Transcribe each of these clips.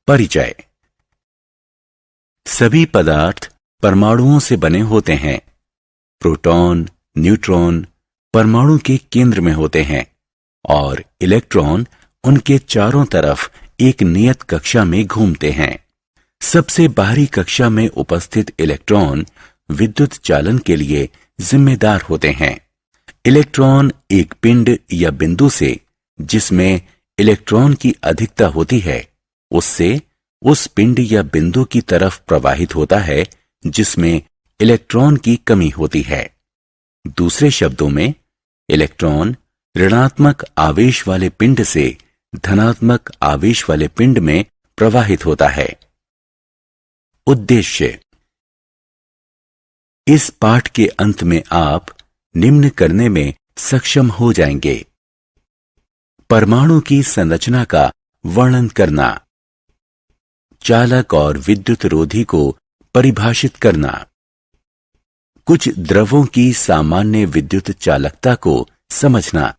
परिचय। सभी पदार्थ परमाणुओं से बने होते हैं। प्रोटॉन, न्यूट्रॉन परमाणु के केंद्र में होते हैं और इलेक्ट्रॉन उनके चारों तरफ एक नियत कक्षा में घूमते हैं। सबसे बाहरी कक्षा में उपस्थित इलेक्ट्रॉन विद्युत चालन के लिए जिम्मेदार होते हैं। इलेक्ट्रॉन एक पिंड या बिंदु से जिसमें इलेक्ट्रॉन की अधिकता होती है उससे उस पिंड या बिंदु की तरफ प्रवाहित होता है जिसमें इलेक्ट्रॉन की कमी होती है। दूसरे शब्दों में इलेक्ट्रॉन ऋणात्मक आवेश वाले पिंड से धनात्मक आवेश वाले पिंड में प्रवाहित होता है। उद्देश्य। इस पाठ के अंत में आप निम्न करने में सक्षम हो जाएंगे। परमाणु की संरचना का वर्णन करना, चालक और विद्युत रोधी को परिभाषित करना, कुछ द्रवों की सामान्य विद्युत चालकता को समझना,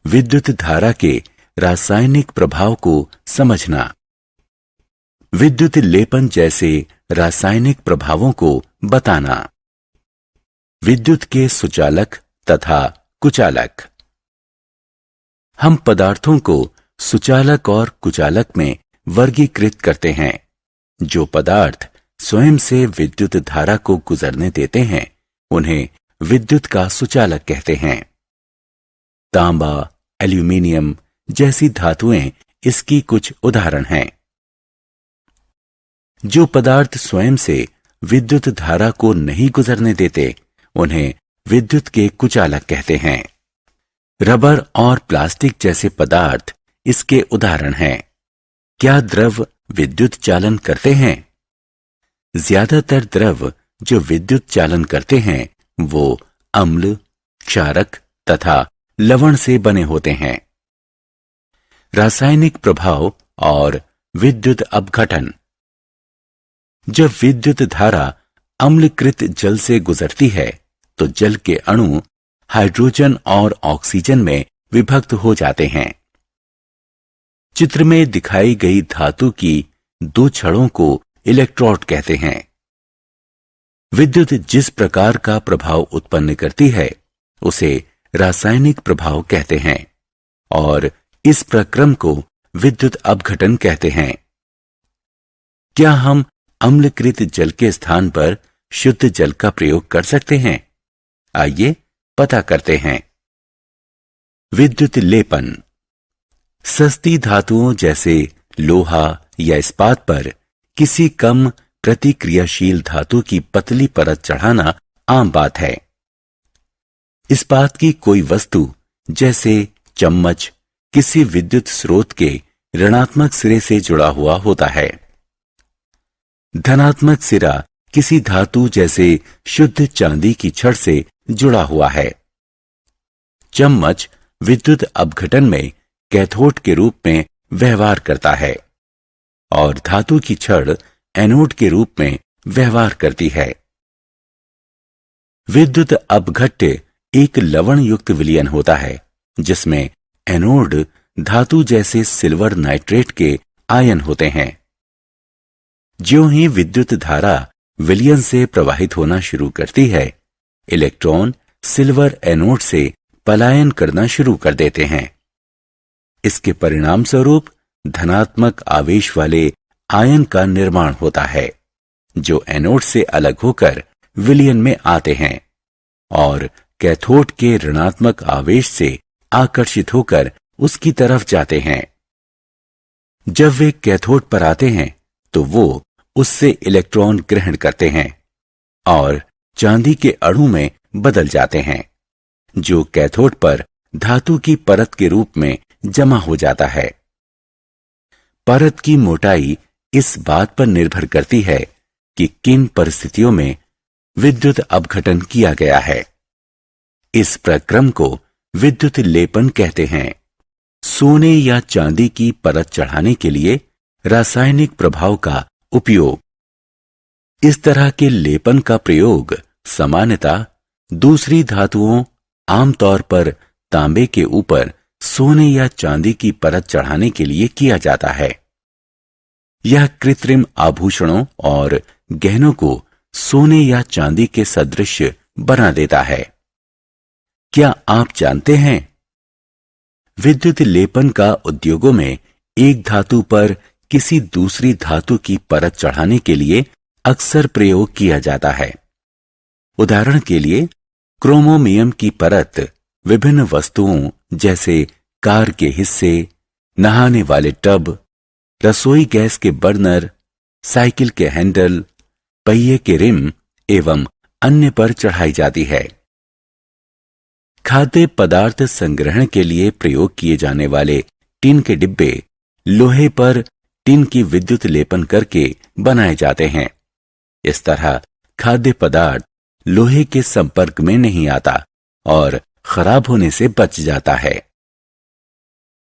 विद्युत धारा के रासायनिक प्रभाव को समझना, विद्युत लेपन जैसे रासायनिक प्रभावों को बताना, विद्युत के सुचालक तथा कुचालक। हम पदार्थों को सुचालक और कुचालक में वर्गीकृत करते हैं। जो पदार्थ स्वयं से विद्युत धारा को गुजरने देते हैं उन्हें विद्युत का सुचालक कहते हैं। तांबा, एल्यूमीनियम जैसी धातुएं इसकी कुछ उदाहरण हैं। जो पदार्थ स्वयं से विद्युत धारा को नहीं गुजरने देते उन्हें विद्युत के कुचालक कहते हैं। रबर और प्लास्टिक जैसे पदार्थ इसके उदाहरण हैं। क्या द्रव विद्युत चालन करते हैं? ज्यादातर द्रव जो विद्युत चालन करते हैं वो अम्ल, क्षारक तथा लवण से बने होते हैं। रासायनिक प्रभाव और विद्युत अपघटन। जब विद्युत धारा अम्लकृत जल से गुजरती है तो जल के अणु हाइड्रोजन और ऑक्सीजन में विभक्त हो जाते हैं। चित्र में दिखाई गई धातु की दो छड़ों को इलेक्ट्रोड कहते हैं। विद्युत जिस प्रकार का प्रभाव उत्पन्न करती है उसे रासायनिक प्रभाव कहते हैं और इस प्रक्रम को विद्युत अपघटन कहते हैं। क्या हम अम्लकृत जल के स्थान पर शुद्ध जल का प्रयोग कर सकते हैं? आइए पता करते हैं। विद्युत लेपन। सस्ती धातुओं जैसे लोहा या इस्पात पर किसी कम प्रतिक्रियाशील धातु की पतली परत चढ़ाना आम बात है। इस्पात की कोई वस्तु जैसे चम्मच किसी विद्युत स्रोत के ऋणात्मक सिरे से जुड़ा हुआ होता है। धनात्मक सिरा किसी धातु जैसे शुद्ध चांदी की छड़ से जुड़ा हुआ है। चम्मच विद्युत अपघटन में कैथोड के रूप में व्यवहार करता है और धातु की छड़ एनोड के रूप में व्यवहार करती है। विद्युत अपघट्य एक लवण युक्त विलयन होता है जिसमें एनोड धातु जैसे सिल्वर नाइट्रेट के आयन होते हैं। ज्यों ही विद्युत धारा विलयन से प्रवाहित होना शुरू करती है इलेक्ट्रॉन सिल्वर एनोड से पलायन करना शुरू कर देते हैं। इसके परिणाम स्वरूप धनात्मक आवेश वाले आयन का निर्माण होता है जो एनोड से अलग होकर विलयन में आते हैं और कैथोड के ऋणात्मक आवेश से आकर्षित होकर उसकी तरफ जाते हैं। जब वे कैथोड पर आते हैं तो वो उससे इलेक्ट्रॉन ग्रहण करते हैं और चांदी के अणु में बदल जाते हैं जो कैथोड पर धातु की परत के रूप में जमा हो जाता है। परत की मोटाई इस बात पर निर्भर करती है कि किन परिस्थितियों में विद्युत अपघटन किया गया है। इस प्रक्रम को विद्युत लेपन कहते हैं। सोने या चांदी की परत चढ़ाने के लिए रासायनिक प्रभाव का उपयोग। इस तरह के लेपन का प्रयोग सामान्यतः दूसरी धातुओं आमतौर पर तांबे के ऊपर सोने या चांदी की परत चढ़ाने के लिए किया जाता है। यह कृत्रिम आभूषणों और गहनों को सोने या चांदी के सदृश बना देता है। क्या आप जानते हैं, विद्युत लेपन का उद्योगों में एक धातु पर किसी दूसरी धातु की परत चढ़ाने के लिए अक्सर प्रयोग किया जाता है। उदाहरण के लिए, क्रोमोमियम की परत विभिन्न वस्तुओं जैसे कार के हिस्से, नहाने वाले टब, रसोई गैस के बर्नर, साइकिल के हैंडल, पहिए के रिम एवं अन्य पर चढ़ाई जाती है। खाद्य पदार्थ संग्रहण के लिए प्रयोग किए जाने वाले टिन के डिब्बे लोहे पर टिन की विद्युत लेपन करके बनाए जाते हैं। इस तरह खाद्य पदार्थ लोहे के संपर्क में नहीं आता और खराब होने से बच जाता है।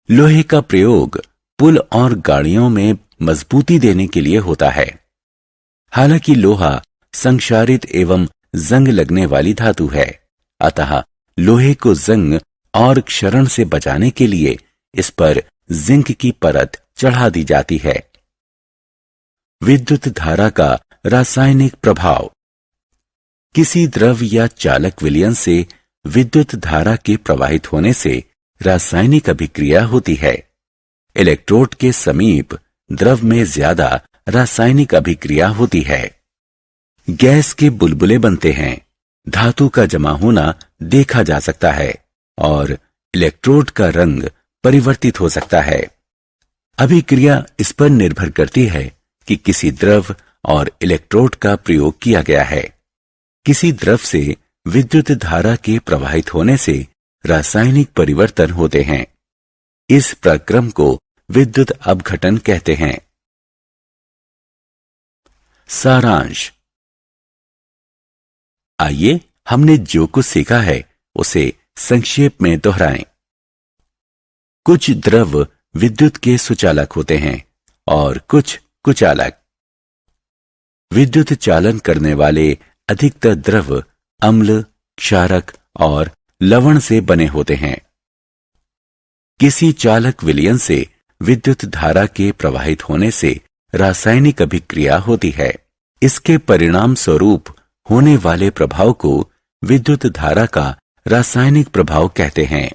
लोहे का प्रयोग पुल और गाड़ियों में मजबूती देने के लिए होता है। हालांकि लोहा संक्षारित एवं जंग लगने वाली धातु है, अतः लोहे को जंग और क्षरण से बचाने के लिए इस पर जिंक की परत चढ़ा दी जाती है। विद्युत धारा का रासायनिक प्रभाव। किसी द्रव या चालक विलयन से विद्युत धारा के प्रवाहित होने से रासायनिक अभिक्रिया होती है। इलेक्ट्रोड के समीप द्रव में ज्यादा रासायनिक अभिक्रिया होती है। गैस के बुलबुले बनते हैं, धातु का जमा होना देखा जा सकता है और इलेक्ट्रोड का रंग परिवर्तित हो सकता है। अभिक्रिया इस पर निर्भर करती है कि किसी द्रव और इलेक्ट्रोड का प्रयोग किया गया है। किसी द्रव से विद्युत धारा के प्रवाहित होने से रासायनिक परिवर्तन होते हैं। इस प्रक्रम को विद्युत अपघटन कहते हैं। सारांश। आइए हमने जो कुछ सीखा है उसे संक्षेप में दोहराएं। कुछ द्रव विद्युत के सुचालक होते हैं और कुछ कुचालक। विद्युत चालन करने वाले अधिकतर द्रव अम्ल, क्षारक और लवण से बने होते हैं। किसी चालक विलयन से विद्युत धारा के प्रवाहित होने से रासायनिक अभिक्रिया होती है। इसके परिणाम स्वरूप होने वाले प्रभाव को विद्युत धारा का रासायनिक प्रभाव कहते हैं।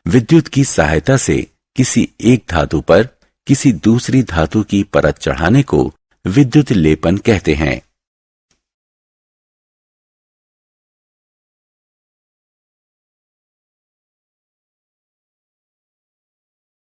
विद्युत की सहायता से किसी एक धातु पर किसी दूसरी धातु की परत चढ़ाने को विद्युत लेपन कहते हैं।